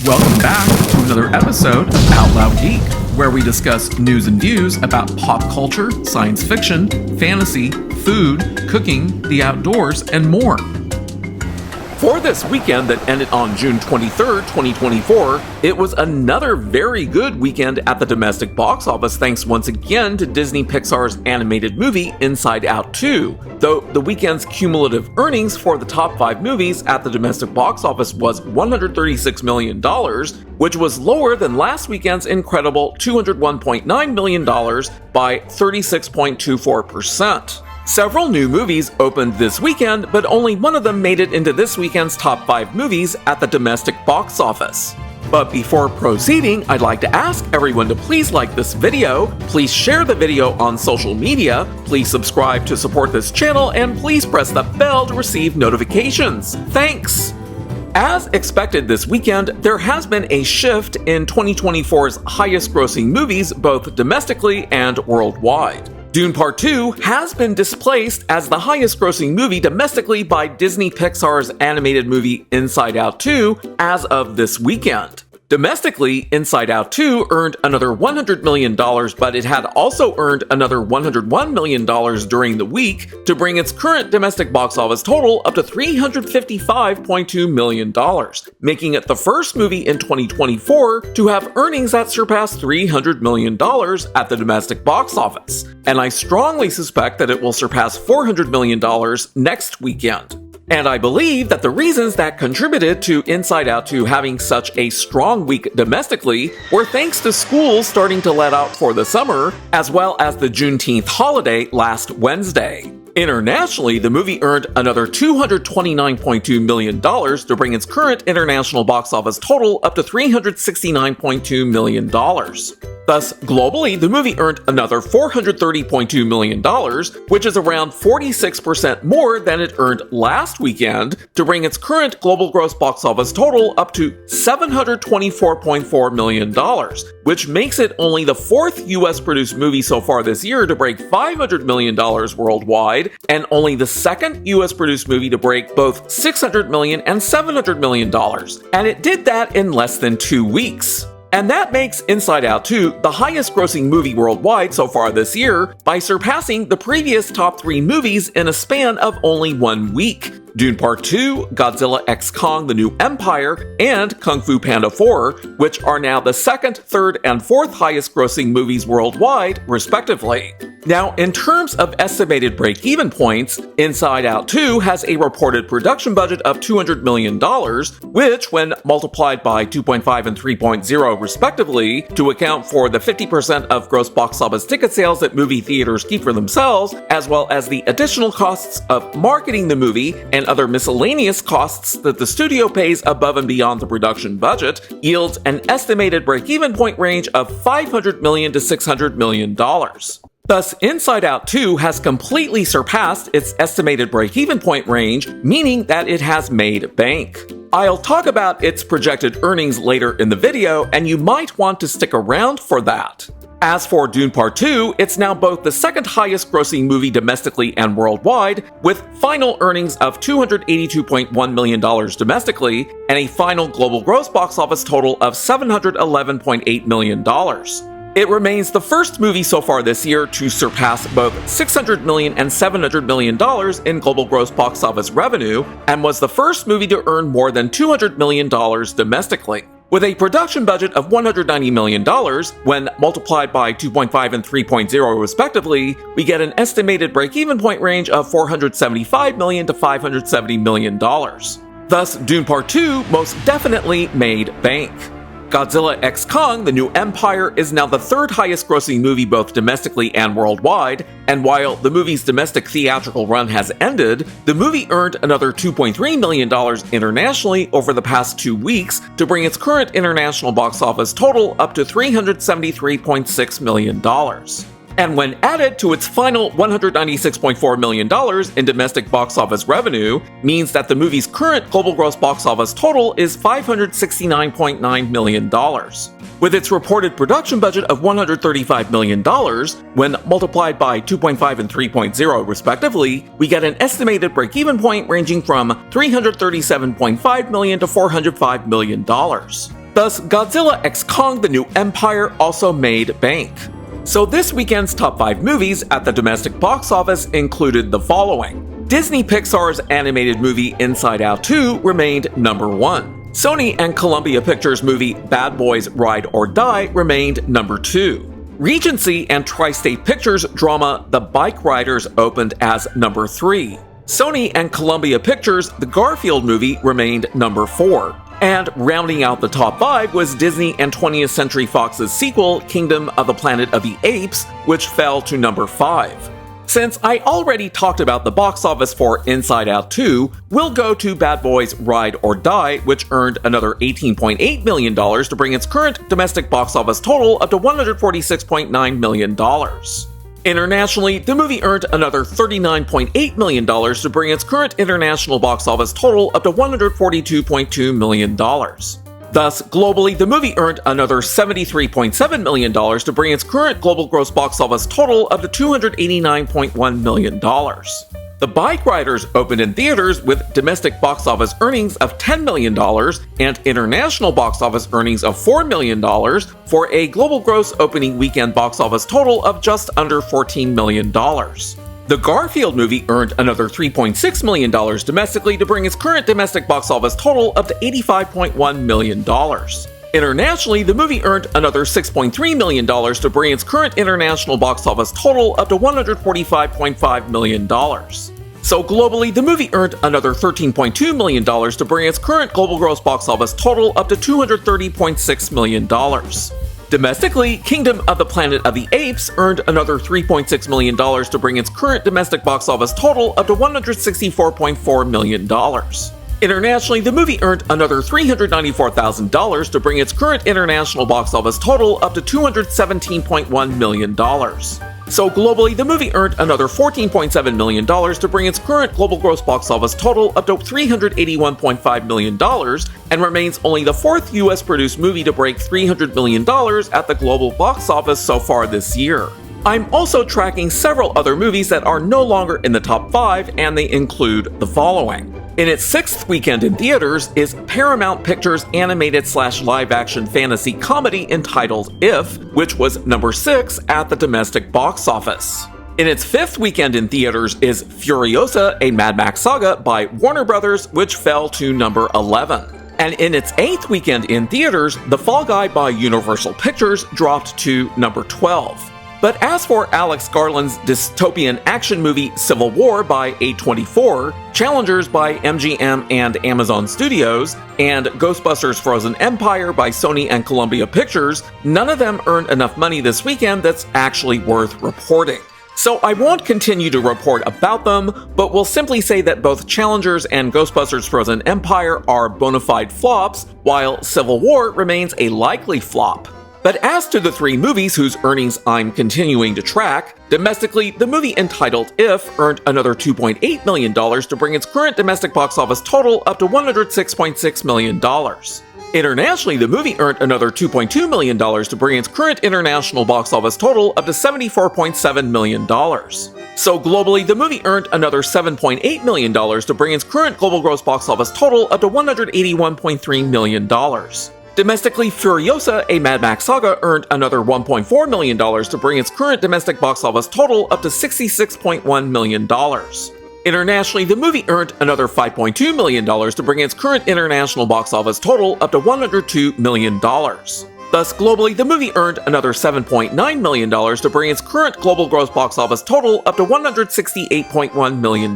Welcome back to another episode of Out Loud Geek, where we discuss news and views about pop culture, science fiction, fantasy, food, cooking, the outdoors, and more. For this weekend that ended on June 23rd, 2024, it was another very good weekend at the domestic box office thanks once again to Disney Pixar's animated movie Inside Out 2, though the weekend's cumulative earnings for the top 5 movies at the domestic box office was $136 million, which was lower than last weekend's incredible $201.9 million by 36.24%. Several new movies opened this weekend, but only one of them made it into this weekend's top 5 movies at the domestic box office. But before proceeding, I'd like to ask everyone to please like this video, please share the video on social media, please subscribe to support this channel, and please press the bell to receive notifications. Thanks! As expected this weekend, there has been a shift in 2024's highest-grossing movies both domestically and worldwide. Dune Part 2 has been displaced as the highest-grossing movie domestically by Disney Pixar's animated movie Inside Out 2 as of this weekend. Domestically, Inside Out 2 earned another $100 million, but it had also earned another $101 million during the week to bring its current domestic box office total up to $355.2 million, making it the first movie in 2024 to have earnings that surpass $300 million at the domestic box office. And I strongly suspect that it will surpass $400 million next weekend. And I believe that the reasons that contributed to Inside Out 2 having such a strong week domestically were thanks to schools starting to let out for the summer, as well as the Juneteenth holiday last Wednesday. Internationally, the movie earned another $229.2 million to bring its current international box office total up to $369.2 million. Thus, globally, the movie earned another $430.2 million, which is around 46% more than it earned last weekend, to bring its current global gross box office total up to $724.4 million, which makes it only the 4th US-produced movie so far this year to break $500 million worldwide, and only the 2nd US-produced movie to break both $600 million and $700 million. And it did that in less than 2 weeks. And that makes Inside Out 2 the highest-grossing movie worldwide so far this year by surpassing the previous top 3 movies in a span of only 1 week. Dune Part 2, Godzilla x Kong: The New Empire, and Kung Fu Panda 4, which are now the 2nd, 3rd, and 4th highest-grossing movies worldwide, respectively. Now, in terms of estimated break-even points, Inside Out 2 has a reported production budget of $200 million, which, when multiplied by 2.5 and 3.0 respectively, to account for the 50% of gross box office ticket sales that movie theaters keep for themselves, as well as the additional costs of marketing the movie and other miscellaneous costs that the studio pays above and beyond the production budget, yields an estimated break-even point range of $500 million to $600 million. Thus, Inside Out 2 has completely surpassed its estimated break-even point range, meaning that it has made bank. I'll talk about its projected earnings later in the video, and you might want to stick around for that. As for Dune Part 2, it's now both the 2nd highest grossing movie domestically and worldwide, with final earnings of $282.1 million domestically, and a final global gross box office total of $711.8 million. It remains the first movie so far this year to surpass both $600 million and $700 million in global gross box office revenue, and was the first movie to earn more than $200 million domestically. With a production budget of $190 million, when multiplied by 2.5 and 3.0 respectively, we get an estimated break-even point range of $475 million to $570 million. Thus, Dune Part 2 most definitely made bank. Godzilla x Kong: The New Empire is now the 3rd highest grossing movie both domestically and worldwide, and while the movie's domestic theatrical run has ended, the movie earned another $2.3 million internationally over the past 2 weeks to bring its current international box office total up to $373.6 million. And when added to its final $196.4 million in domestic box office revenue, means that the movie's current global gross box office total is $569.9 million. With its reported production budget of $135 million, when multiplied by 2.5 and 3.0 respectively, we get an estimated break-even point ranging from $337.5 million to $405 million. Thus, Godzilla x Kong: The New Empire also made bank. So this weekend's top 5 movies at the domestic box office included the following. Disney Pixar's animated movie Inside Out 2 remained number 1. Sony and Columbia Pictures movie Bad Boys Ride or Die remained number 2. Regency and Tri-State Pictures drama The Bikeriders opened as number 3. Sony and Columbia Pictures The Garfield Movie remained number 4. And rounding out the top 5 was Disney and 20th Century Fox's sequel, Kingdom of the Planet of the Apes, which fell to number 5. Since I already talked about the box office for Inside Out 2, we'll go to Bad Boys Ride or Die, which earned another $18.8 million to bring its current domestic box office total up to $146.9 million. Internationally, the movie earned another $39.8 million to bring its current international box office total up to $142.2 million. Thus, globally, the movie earned another $73.7 million to bring its current global gross box office total up to $289.1 million. The Bikeriders opened in theaters with domestic box office earnings of $10 million and international box office earnings of $4 million for a global gross opening weekend box office total of just under $14 million. The Garfield movie earned another $3.6 million domestically to bring its current domestic box office total up to $85.1 million. Internationally, the movie earned another $6.3 million to bring its current international box office total up to $145.5 million. So globally, the movie earned another $13.2 million to bring its current global gross box office total up to $230.6 million. Domestically, Kingdom of the Planet of the Apes earned another $3.6 million to bring its current domestic box office total up to $164.4 million. Internationally, the movie earned another $394,000 to bring its current international box office total up to $217.1 million. So globally, the movie earned another $14.7 million to bring its current global gross box office total up to $381.5 million and remains only the 4th US-produced movie to break $300 million at the global box office so far this year. I'm also tracking several other movies that are no longer in the top 5, and they include the following. In its 6th weekend in theaters is Paramount Pictures' animated/live-action fantasy comedy entitled If, which was number 6 at the domestic box office. In its 5th weekend in theaters is Furiosa, a Mad Max Saga by Warner Brothers, which fell to number 11. And in its 8th weekend in theaters, The Fall Guy by Universal Pictures dropped to number 12. But as for Alex Garland's dystopian action movie Civil War by A24, Challengers by MGM and Amazon Studios, and Ghostbusters Frozen Empire by Sony and Columbia Pictures, none of them earned enough money this weekend that's actually worth reporting. So I won't continue to report about them, but will simply say that both Challengers and Ghostbusters Frozen Empire are bona fide flops, while Civil War remains a likely flop. But as to the 3 movies whose earnings I'm continuing to track, domestically, the movie entitled If earned another $2.8 million to bring its current domestic box office total up to $106.6 million. Internationally, the movie earned another $2.2 million to bring its current international box office total up to $74.7 million. So globally, the movie earned another $7.8 million to bring its current global gross box office total up to $181.3 million. Domestically, Furiosa, a Mad Max Saga earned another $1.4 million to bring its current domestic box office total up to $66.1 million. Internationally, the movie earned another $5.2 million to bring its current international box office total up to $102 million. Thus, globally, the movie earned another $7.9 million to bring its current global gross box office total up to $168.1 million.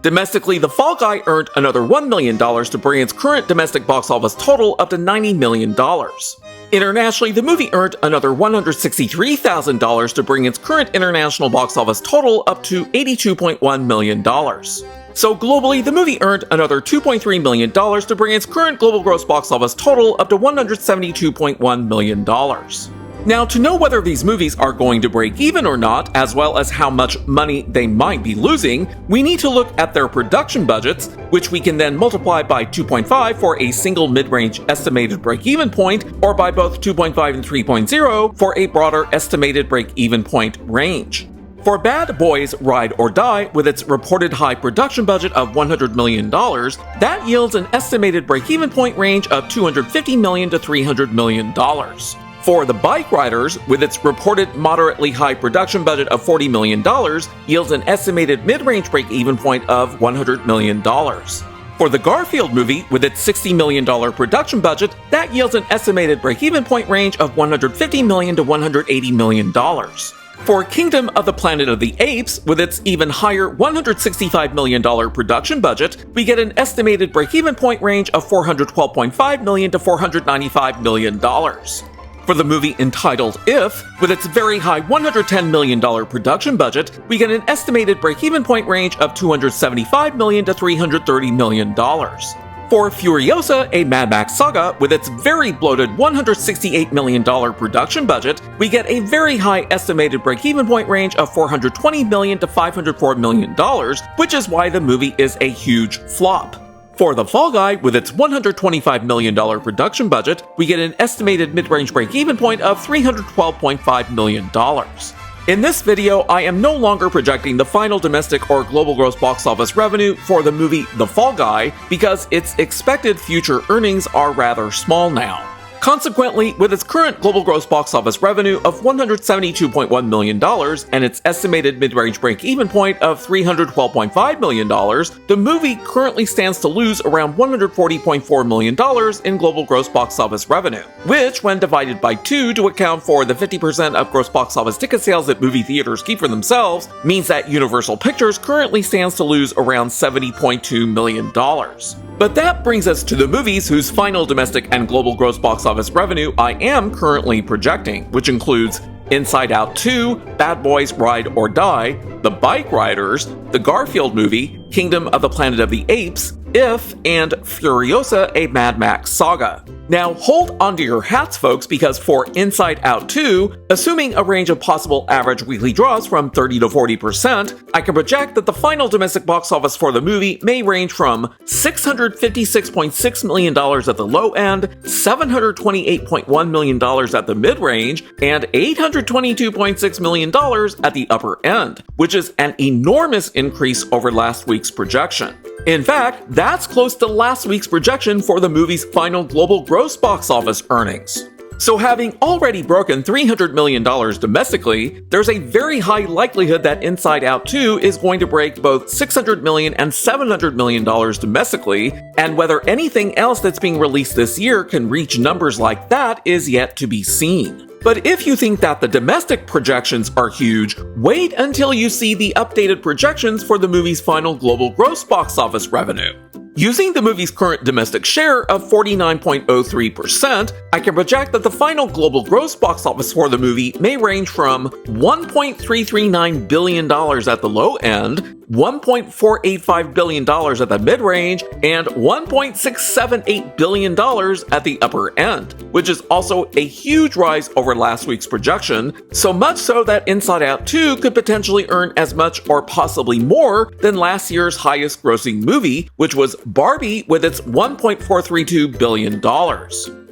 Domestically, The Fall Guy earned another $1 million to bring its current domestic box office total up to $90 million. Internationally, the movie earned another $163,000 to bring its current international box office total up to $82.1 million. So globally, the movie earned another $2.3 million to bring its current global gross box office total up to $172.1 million. Now, to know whether these movies are going to break even or not, as well as how much money they might be losing, we need to look at their production budgets, which we can then multiply by 2.5 for a single mid-range estimated break-even point, or by both 2.5 and 3.0 for a broader estimated break-even point range. For Bad Boys Ride or Die, with its reported high production budget of $100 million, that yields an estimated break-even point range of $250 million to $300 million. For the Bikeriders, with its reported moderately high production budget of $40 million, yields an estimated mid-range break-even point of $100 million. For the Garfield Movie, with its $60 million production budget, that yields an estimated break-even point range of $150 million to $180 million. For Kingdom of the Planet of the Apes, with its even higher $165 million production budget, we get an estimated break-even point range of $412.5 million to $495 million. For the movie entitled If, with its very high $110 million production budget, we get an estimated break-even point range of $275 million to $330 million. For Furiosa, a Mad Max Saga, with its very bloated $168 million production budget, we get a very high estimated break-even point range of $420 million to $504 million, which is why the movie is a huge flop. For The Fall Guy, with its $125 million production budget, we get an estimated mid-range break-even point of $312.5 million. In this video, I am no longer projecting the final domestic or global gross box office revenue for the movie The Fall Guy because its expected future earnings are rather small now. Consequently, with its current global gross box office revenue of $172.1 million and its estimated mid-range break-even point of $312.5 million, the movie currently stands to lose around $140.4 million in global gross box office revenue, which, when divided by 2 to account for the 50% of gross box office ticket sales that movie theaters keep for themselves, means that Universal Pictures currently stands to lose around $70.2 million. But that brings us to the movies whose final domestic and global gross box office revenue I am currently projecting, which includes Inside Out 2, Bad Boys Ride or Die, The Bikeriders, The Garfield Movie, Kingdom of the Planet of the Apes, If, and Furiosa, a Mad Max Saga. Now hold onto your hats, folks, because for Inside Out 2, assuming a range of possible average weekly draws from 30 to 40%, I can project that the final domestic box office for the movie may range from $656.6 million at the low end, $728.1 million at the mid-range, and $822.6 million at the upper end, which is an enormous increase over last week's projection. In fact, that's close to last week's projection for the movie's final global gross box office earnings. So having already broken $300 million domestically, there's a very high likelihood that Inside Out 2 is going to break both $600 million and $700 million domestically, and whether anything else that's being released this year can reach numbers like that is yet to be seen. But if you think that the domestic projections are huge, wait until you see the updated projections for the movie's final global gross box office revenue. Using the movie's current domestic share of 49.03%, I can project that the final global gross box office for the movie may range from $1.339 billion at the low end, $1.485 billion at the mid-range, and $1.678 billion at the upper end, which is also a huge rise over last week's projection, so much so that Inside Out 2 could potentially earn as much or possibly more than last year's highest grossing movie, which was Barbie with its $1.432 billion.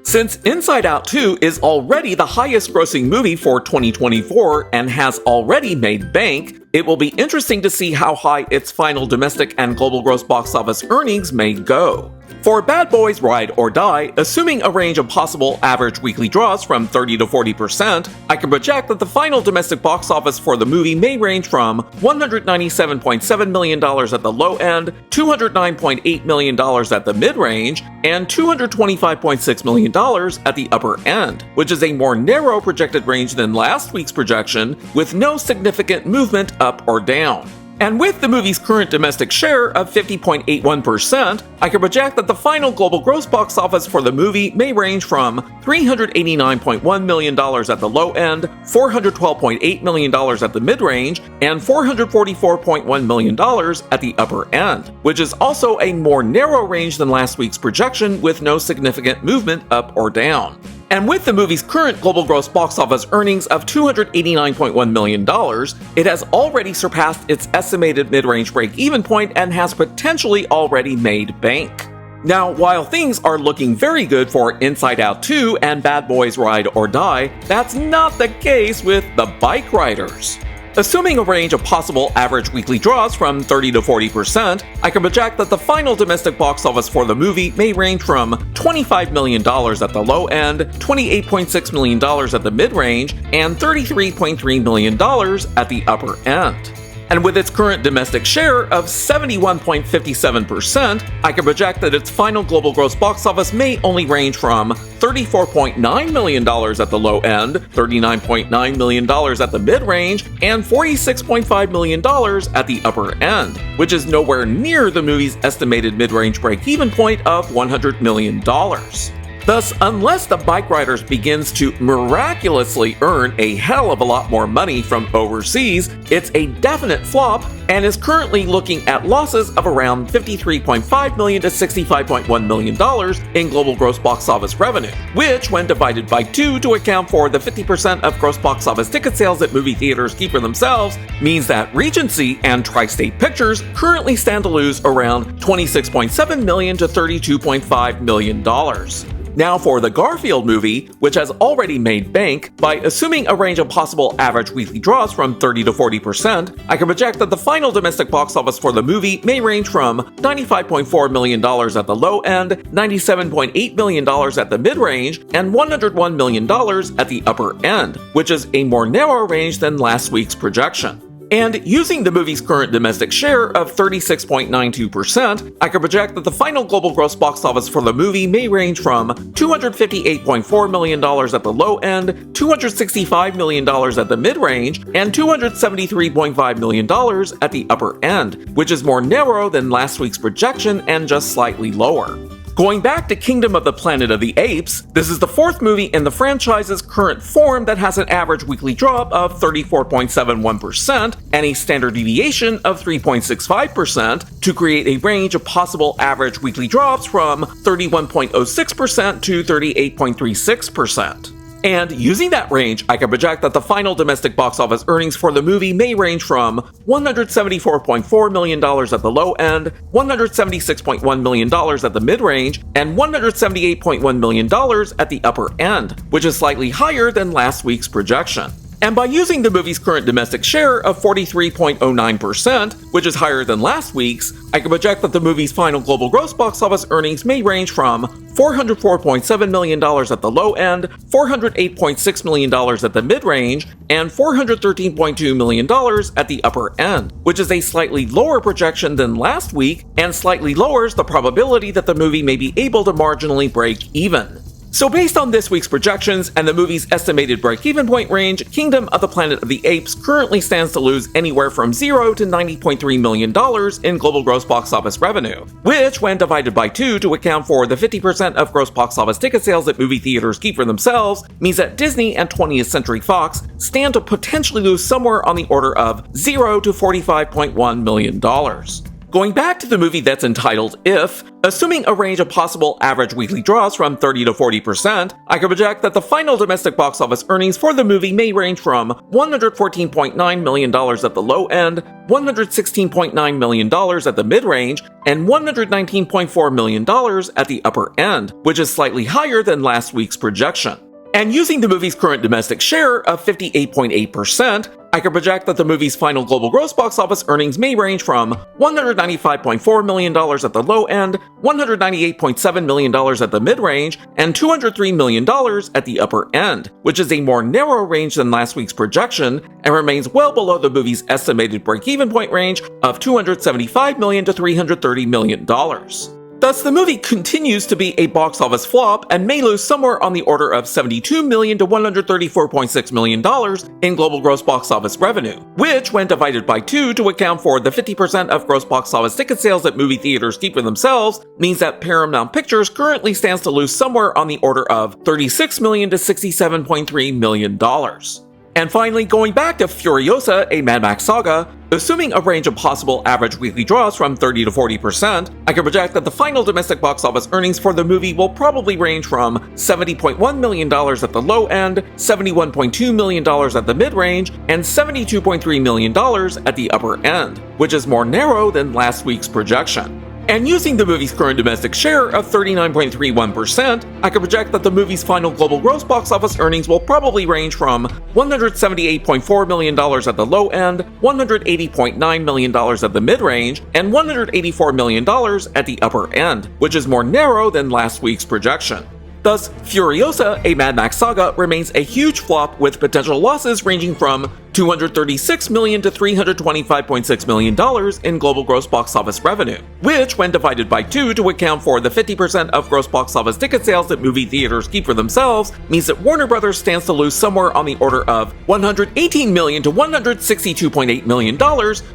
Since Inside Out 2 is already the highest grossing movie for 2024 and has already made bank, it will be interesting to see how high its final domestic and global gross box office earnings may go. For Bad Boys Ride or Die, assuming a range of possible average weekly draws from 30 to 40%, I can project that the final domestic box office for the movie may range from $197.7 million at the low end, $209.8 million at the mid-range, and $225.6 million at the upper end, which is a more narrow projected range than last week's projection, with no significant movement up or down. And with the movie's current domestic share of 50.81%, I can project that the final global gross box office for the movie may range from $389.1 million at the low end, $412.8 million at the mid-range, and $444.1 million at the upper end, which is also a more narrow range than last week's projection with no significant movement up or down. And with the movie's current global gross box office earnings of $289.1 million, it has already surpassed its estimated mid-range break-even point and has potentially already made bank. Now, while things are looking very good for Inside Out 2 and Bad Boys Ride or Die, that's not the case with The Bikeriders. Assuming a range of possible average weekly draws from 30 to 40%, I can project that the final domestic box office for the movie may range from $25 million at the low end, $28.6 million at the mid-range, and $33.3 million at the upper end. And with its current domestic share of 71.57%, I can project that its final global gross box office may only range from $34.9 million at the low end, $39.9 million at the mid-range, and $46.5 million at the upper end, which is nowhere near the movie's estimated mid-range break-even point of $100 million. Thus, unless the Bikeriders begins to miraculously earn a hell of a lot more money from overseas, it's a definite flop and is currently looking at losses of around $53.5 million to $65.1 million in global gross box office revenue, which, when divided by 2 to account for the 50% of gross box office ticket sales that movie theaters keep for themselves, means that Regency and Tri-State Pictures currently stand to lose around $26.7 million to $32.5 million. Now for the Garfield movie, which has already made bank, by assuming a range of possible average weekly draws from 30 to 40%, I can project that the final domestic box office for the movie may range from $95.4 million at the low end, $97.8 million at the mid-range, and $101 million at the upper end, which is a more narrow range than last week's projection. And using the movie's current domestic share of 36.92%, I can project that the final global gross box office for the movie may range from $258.4 million at the low end, $265 million at the mid-range, and $273.5 million at the upper end, which is more narrow than last week's projection and just slightly lower. Going back to Kingdom of the Planet of the Apes, this is the fourth movie in the franchise's current form that has an average weekly drop of 34.71% and a standard deviation of 3.65% to create a range of possible average weekly drops from 31.06% to 38.36%. And using that range, I can project that the final domestic box office earnings for the movie may range from $174.4 million at the low end, $176.1 million at the mid-range, and $178.1 million at the upper end, which is slightly higher than last week's projection. And by using the movie's current domestic share of 43.09%, which is higher than last week's, I can project that the movie's final global gross box office earnings may range from $404.7 million at the low end, $408.6 million at the mid-range, and $413.2 million at the upper end, which is a slightly lower projection than last week and slightly lowers the probability that the movie may be able to marginally break even. So based on this week's projections and the movie's estimated break-even point range, Kingdom of the Planet of the Apes currently stands to lose anywhere from $0 to $90.3 million in global gross box office revenue, which, when divided by 2 to account for the 50% of gross box office ticket sales that movie theaters keep for themselves, means that Disney and 20th Century Fox stand to potentially lose somewhere on the order of $0 to $45.1 million. Going back to the movie that's entitled If, assuming a range of possible average weekly draws from 30 to 40%, I can project that the final domestic box office earnings for the movie may range from $114.9 million at the low end, $116.9 million at the mid-range, and $119.4 million at the upper end, which is slightly higher than last week's projection. And using the movie's current domestic share of 58.8%, I can project that the movie's final global gross box office earnings may range from $195.4 million at the low end, $198.7 million at the mid-range, and $203 million at the upper end, which is a more narrow range than last week's projection and remains well below the movie's estimated break-even point range of $275 million to $330 million. Thus, the movie continues to be a box office flop and may lose somewhere on the order of $72 million to $134.6 million in global gross box office revenue, which, when divided by 2 to account for the 50% of gross box office ticket sales that movie theaters keep for themselves, means that Paramount Pictures currently stands to lose somewhere on the order of $36 million to $67.3 million. And finally, going back to Furiosa, a Mad Max saga, assuming a range of possible average weekly draws from 30 to 40%, I can project that the final domestic box office earnings for the movie will probably range from $70.1 million at the low end, $71.2 million at the mid-range, and $72.3 million at the upper end, which is more narrow than last week's projection. And using the movie's current domestic share of 39.31%, I can project that the movie's final global gross box office earnings will probably range from $178.4 million at the low end, $180.9 million at the mid-range, and $184 million at the upper end, which is more narrow than last week's projection. Thus, Furiosa, a Mad Max saga, remains a huge flop with potential losses ranging from $236 million to $325.6 million in global gross box office revenue, which, when divided by 2 to account for the 50% of gross box office ticket sales that movie theaters keep for themselves, means that Warner Bros. Stands to lose somewhere on the order of $118 million to $162.8 million,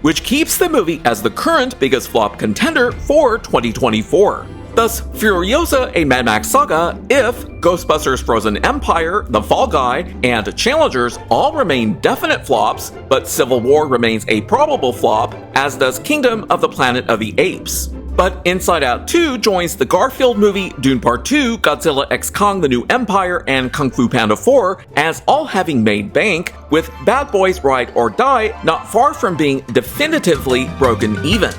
which keeps the movie as the current biggest flop contender for 2024. Thus, Furiosa, a Mad Max saga, if Ghostbusters Frozen Empire, The Fall Guy, and Challengers all remain definite flops, but Civil War remains a probable flop, as does Kingdom of the Planet of the Apes. But Inside Out 2 joins the Garfield Movie, Dune Part 2, Godzilla x Kong: The New Empire, and Kung Fu Panda 4 as all having made bank, with Bad Boys Ride or Die not far from being definitively broken even.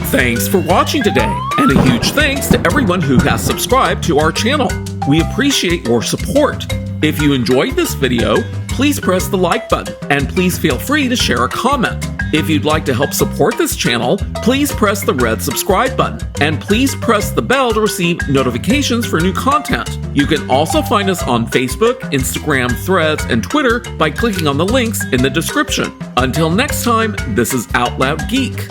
Thanks for watching today, and a huge thanks to everyone who has subscribed to our channel. We appreciate your support. If you enjoyed this video, please press the like button, and please feel free to share a comment. If you'd like to help support this channel, please press the red subscribe button, and please press the bell to receive notifications for new content. You can also find us on Facebook, Instagram, Threads, and Twitter by clicking on the links in the description. Until next time, this is Out Loud Geek.